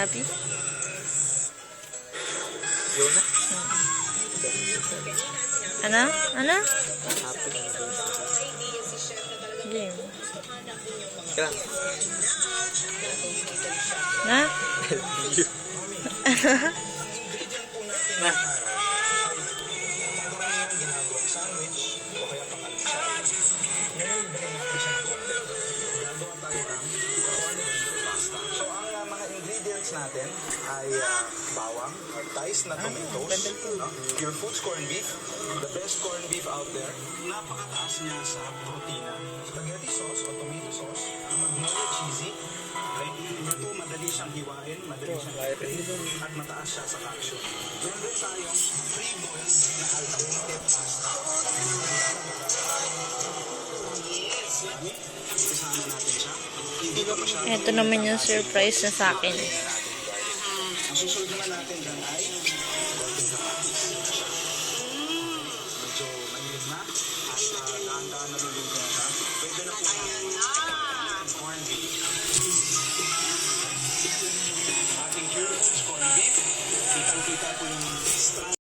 Happy? Go na. Ano? Ano? Happy. Game. Kaya. Na? Na. So, ang mga ingredients natin ay bawang, diced na tomatoes, no? Pure Foods corned beef, the best corned beef out there. Napakataas niya sa protina. Spaghetti sauce o tomato sauce, magnolia cheesy, okay? Ito, madali siyang hiwain, madali siyang i-prep, at mataas siya sa calcium. Meron din tayong pre-boiled na al dente pasta. Isama natin siya. Hindi pa masyadong Ito naman yung surprise na sa akin. ang susunod naman natin dyan ay golden kamatis. Medyo mainit na at dahan-dahan na luluto na siya. Pwede na po natin corned beef. Ating pure foods corned beef. Kitang-kita po yung